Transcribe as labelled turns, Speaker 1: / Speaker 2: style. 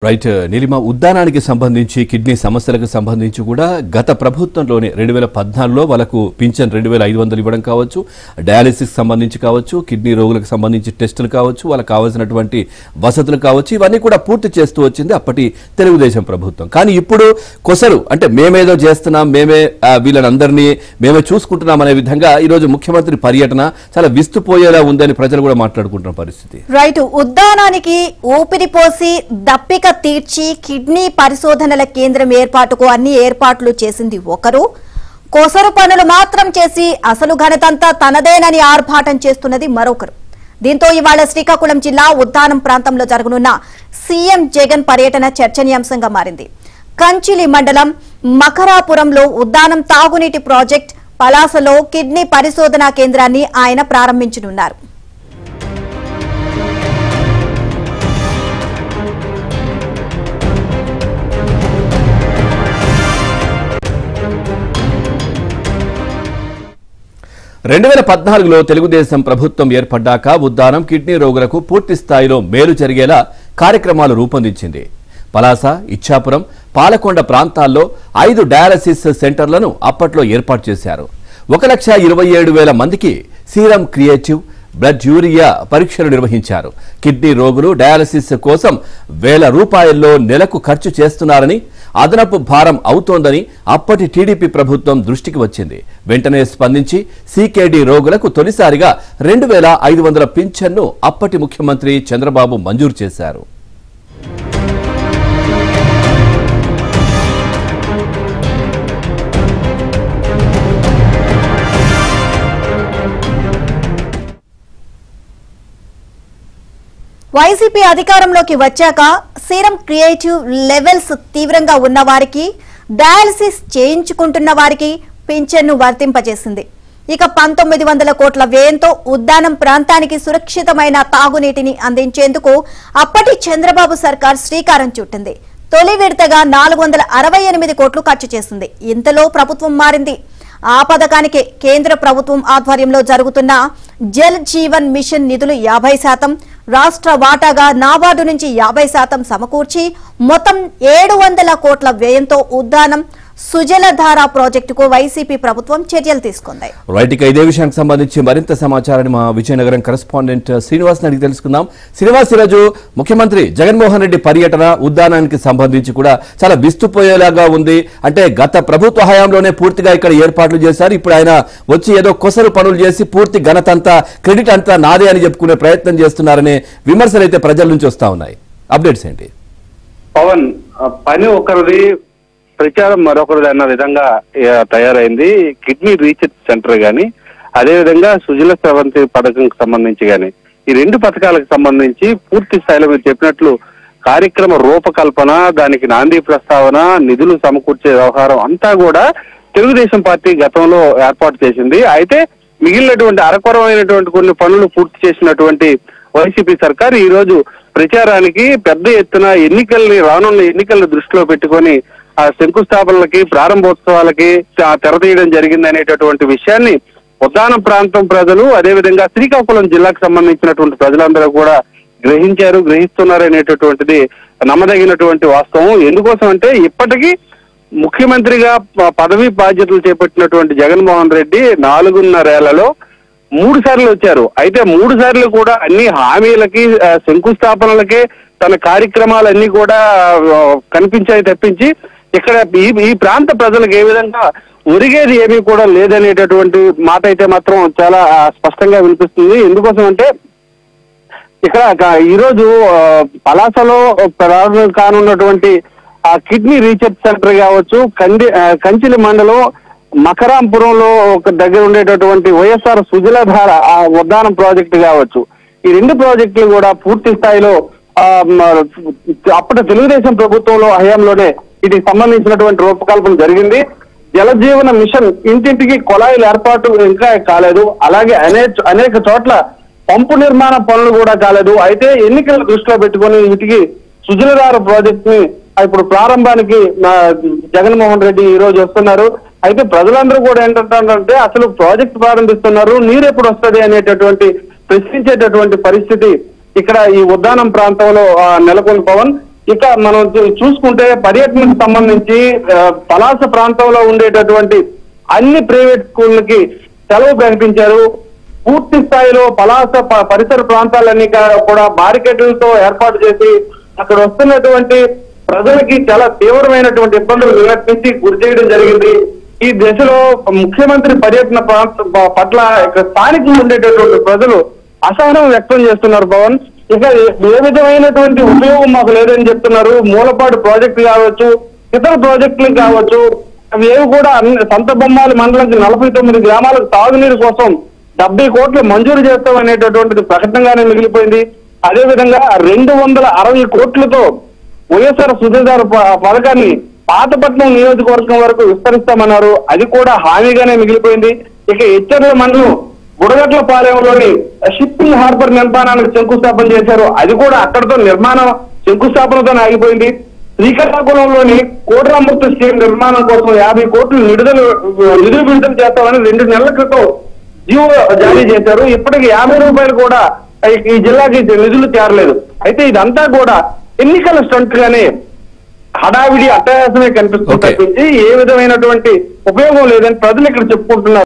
Speaker 1: Right Neelima ఉద్దానానికి సంబంధించి kidney సమస్యలకు సంబంధించి కూడా గత ప్రభుత్వంలోనే 2014లో వాళ్ళకు పింఛన్ 2500 ఇవ్వడం కావచ్చు, డయాలిసిస్ సంబంధించి కావచ్చు, కిడ్నీ రోగులకు సంబంధించి టెస్టులు కావచ్చు, వాళ్ళకి కావాల్సినటువంటి వసతులు కావచ్చు, ఇవన్నీ కూడా పూర్తి చేస్తూ వచ్చింది అప్పటి తెలుగుదేశం ప్రభుత్వం. కానీ ఇప్పుడు కొసరు అంటే మేమేదో చేస్తున్నాం, మేమే వీళ్ళందరినీ మేమే చూసుకుంటున్నాం అనే విధంగా ఈరోజు ముఖ్యమంత్రి పర్యటన చాలా విస్తుపోయేలా ఉందని ప్రజలు కూడా మాట్లాడుకుంటున్న పరిస్థితి.
Speaker 2: రైట్, ఉద్దానానికి ఊపిరి పోసి దప్పిక తీర్చి కిడ్నీ పరిశోధనల కేంద్రం ఏర్పాటుకు అన్ని ఏర్పాట్లు చేసింది ఒకరు, కోసరు పనులు మాత్రం చేసి అసలు ఘనతంతా తనదేనని ఆర్భాటం చేస్తున్నది మరొకరు. దీంతో ఇవాళ శ్రీకాకుళం జిల్లా ఉద్దానం ప్రాంతంలో జరగనున్న సీఎం జగన్ పర్యటన చర్చనీయాంశంగా మారింది. కంచిలి మండలం మకరాపురంలో ఉద్దానం తాగునీటి ప్రాజెక్ట్, పలాసలో కిడ్నీ పరిశోధనా కేంద్రాన్ని ఆయన ప్రారంభించనున్నారు.
Speaker 1: రెండు 2014లో తెలుగుదేశం ప్రభుత్వం ఏర్పడ్డాక ఉద్దానం కిడ్నీ రోగులకు పూర్తి స్థాయిలో మేలు జరిగేలా కార్యక్రమాలు రూపొందించింది. పలాస, ఇచ్చాపురం, పాలకొండ ప్రాంతాల్లో 5 డయాలసిస్ సెంటర్లను అప్పట్లో ఏర్పాటు చేశారు. 1,27,000 మందికి సీరం క్రియేటివ్, బ్లడ్ యూరియా పరీక్షలు నిర్వహించారు. కిడ్నీ రోగులు డయాలసిస్ కోసం ₹1,000 నెలకు ఖర్చు చేస్తున్నారని, అదనపు భారం అవుతోందని అప్పటి టీడీపీ ప్రభుత్వం దృష్టికి వచ్చింది. వెంటనే స్పందించి సీకేడీ రోగులకు తొలిసారిగా 2,500 పింఛన్ను అప్పటి ముఖ్యమంత్రి చంద్రబాబు మంజూరు చేశారు.
Speaker 2: వైసీపీ అధికారంలోకి వచ్చాక సీరం క్రియేటివ్ లెవెల్స్ తీవ్రంగా ఉన్న వారికి, డయాలసిస్ చేయించుకుంటున్న వారికి పింఛన్ను వర్తింపజేసింది. ఇక 1900 కోట్ల వ్యయంతో ఉద్దానం ప్రాంతానికి సురక్షితమైన తాగునీటిని అందించేందుకు అప్పటి చంద్రబాబు సర్కార్ శ్రీకారం చుట్టింది. తొలి విడతగా 468 కోట్లు ఖర్చు చేసింది. ఇంతలో ప్రభుత్వం మారింది. ఆ పథకానికి కేంద్ర ప్రభుత్వం ఆధ్వర్యంలో జరుగుతున్న జల్ జీవన్ మిషన్ నిధులు 50%, రాష్ట్ర వాటాగా నాబార్డు నుంచి 50% సమకూర్చి మొత్తం 700 కోట్ల వ్యయంతో ఉద్దానం సుజలధార ప్రాజెక్టుకు వైసీపీ ప్రభుత్వం చర్యలు తీసుకుంది.
Speaker 1: రైట్, ఇక ఇదే విషయానికి సంబంధించి మరింత సమాచారాన్ని మా విజయనగరం కరెస్పాండెంట్ శ్రీనివాస్ అడిగి తెలుసుకుందాం. శ్రీనివాస్, ఈరోజు ముఖ్యమంత్రి జగన్మోహన్ రెడ్డి పర్యటన ఉద్దానానికి సంబంధించి కూడా చాలా విస్తుపోయేలాగా ఉంది. అంటే గత ప్రభుత్వ హయాంలోనే పూర్తిగా ఇక్కడ ఏర్పాట్లు చేశారు. ఇప్పుడు ఆయన వచ్చి ఏదో కొసరు పనులు చేసి పూర్తి ఘనతంతా క్రెడిట్ అంతా నాదే అని చెప్పుకునే ప్రయత్నం చేస్తున్నారనే విమర్శలు అయితే ప్రజల నుంచి వస్తా ఉన్నాయి. అప్డేట్స్ ఏంటి?
Speaker 3: పవన్, పని ఒకరిది, ప్రచారం మరొకరిది అన్న విధంగా తయారైంది. కిడ్నీ రీసెర్చ్ సెంటర్ గాని, అదేవిధంగా సుజల స్రవంతి పథకంకి సంబంధించి గాని, ఈ 2 పథకాలకు సంబంధించి పూర్తి స్థాయిలో మీరు చెప్పినట్లు కార్యక్రమ రూపకల్పన, దానికి నాంది ప్రస్తావన, నిధులు సమకూర్చే వ్యవహారం అంతా కూడా తెలుగుదేశం పార్టీ గతంలో ఏర్పాటు చేసింది. అయితే మిగిలినటువంటి అరకొరమైనటువంటి కొన్ని పనులు పూర్తి చేసినటువంటి వైసీపీ సర్కార్ ఈ రోజు ప్రచారానికి పెద్ద ఎత్తున రానున్న ఎన్నికలను దృష్టిలో పెట్టుకొని ఆ శంకుస్థాపనలకి, ప్రారంభోత్సవాలకి తెరతీయడం జరిగింది అనేటటువంటి విషయాన్ని ఉద్దానం ప్రాంతం ప్రజలు, అదేవిధంగా శ్రీకాకుళం జిల్లాకు సంబంధించినటువంటి ప్రజలందరూ కూడా గ్రహిస్తున్నారు అనేటటువంటిది నమ్మదగినటువంటి వాస్తవం. ఎందుకోసం అంటే ఇప్పటికీ ముఖ్యమంత్రిగా పదవి బాధ్యతలు చేపట్టినటువంటి జగన్మోహన్ రెడ్డి 4.5 ఏళ్లలో 3 సార్లు వచ్చారు. అయితే 3 సార్లు కూడా అన్ని హామీలకి, శంకుస్థాపనలకే తన కార్యక్రమాలన్నీ కూడా కనిపించాయి తప్పించి ఇక్కడ ఈ ప్రాంత ప్రజలకు ఏ విధంగా ఒరిగేది ఏమీ కూడా లేదనేటటువంటి మాట అయితే మాత్రం చాలా స్పష్టంగా వినిపిస్తుంది. ఎందుకోసం అంటే ఇక్కడ ఈరోజు పలాసలో ప్రారంభం కానున్నటువంటి ఆ కిడ్నీ రీసెర్చ్ సెంటర్ కావచ్చు, కంచిలి మండలం మకరాంపురంలో ఒక దగ్గర ఉండేటటువంటి వైఎస్ఆర్ సుజలధార ఆ ఉద్దానం ప్రాజెక్టు కావచ్చు, ఈ 2 ప్రాజెక్టులు కూడా పూర్తి స్థాయిలో అప్పటి తెలుగుదేశం ప్రభుత్వంలో హయాంలోనే వీటికి సంబంధించినటువంటి రూపకల్పన జరిగింది. జలజీవన మిషన్ ఇంటింటికి కుళాయిల ఏర్పాటు ఇంకా కాలేదు. అలాగే అనేక చోట్ల పంపు నిర్మాణ పనులు కూడా కాలేదు. అయితే ఎన్నికల దృష్టిలో పెట్టుకుని వీటికి సుజలధార ప్రాజెక్ట్ ని ఇప్పుడు ప్రారంభానికి జగన్మోహన్ రెడ్డి ఈ రోజు వస్తున్నారు. అయితే ప్రజలందరూ కూడా ఏంటంటే అసలు ప్రాజెక్ట్ ప్రారంభిస్తున్నారు, నీరు ఎప్పుడు వస్తుంది అనేటటువంటి ప్రశ్నించేటటువంటి పరిస్థితి ఇక్కడ ఈ ఉద్దానం ప్రాంతంలో నెలకొన్న పవన్. ఇక మనం చూసుకుంటే పర్యటనకు సంబంధించి పలాస ప్రాంతంలో ఉండేటటువంటి అన్ని ప్రైవేట్ స్కూళ్ళకి సెలవు ప్రకటించారు. పూర్తి స్థాయిలో పలాస పరిసర ప్రాంతాలన్నీ కూడా బారికేడ్లతో ఏర్పాటు చేసి అక్కడ వస్తున్నటువంటి ప్రజలకి చాలా తీవ్రమైనటువంటి ఇబ్బందులు నిలర్పించి గురి చేయడం జరిగింది. ఈ దశలో ముఖ్యమంత్రి పర్యటన పట్ల ఇక్కడ స్థానికంగా ఉండేటటువంటి ప్రజలు అసహనం వ్యక్తం చేస్తున్నారు. పవన్, ఇక ఏ విధమైనటువంటి ఉపయోగం మాకు లేదని చెప్తున్నారు. మూలపాటు ప్రాజెక్టు కావచ్చు, ఇతర ప్రాజెక్టులు కావచ్చు, అవి ఏవి కూడా సంత బొమ్మాలి మండలంకి 49 గ్రామాలకు తాగునీరు కోసం 70 కోట్లు మంజూరు చేస్తాం అనేటటువంటిది ప్రకటనగానే మిగిలిపోయింది. అదేవిధంగా 260 కోట్లతో వైఎస్ఆర్ సుజలాధార పథకాన్ని పాతపట్నం నియోజకవర్గం వరకు విస్తరిస్తామన్నారు. అది కూడా హామీగానే మిగిలిపోయింది. ఇక ఎచ్చర్ల మండలం బుడగట్ల పాలెంలోని షిప్పింగ్ హార్బర్ నిర్మాణానికి శంకుస్థాపన చేశారు. అది కూడా అక్కడితో నిర్మాణం శంకుస్థాపనతో ఆగిపోయింది. శ్రీకాకుళంలోని కోడ్రామూర్తి స్టేడియం నిర్మాణం కోసం 50 కోట్లు నిధులు విడుదల చేస్తామని 2 నెలల క్రితం జీవో జారీ చేశారు. ఇప్పటికి 50 రూపాయలు కూడా ఈ జిల్లాకి నిధులు చేరలేదు. అయితే ఇదంతా కూడా ఎన్నికల స్టంట్ గానే హడావిడి అట్టహాసమే కనిపిస్తుంది తప్పించి ఏ విధమైనటువంటి ఉపయోగం లేదని ప్రజలు ఇక్కడ చెప్పుకుంటున్నారు.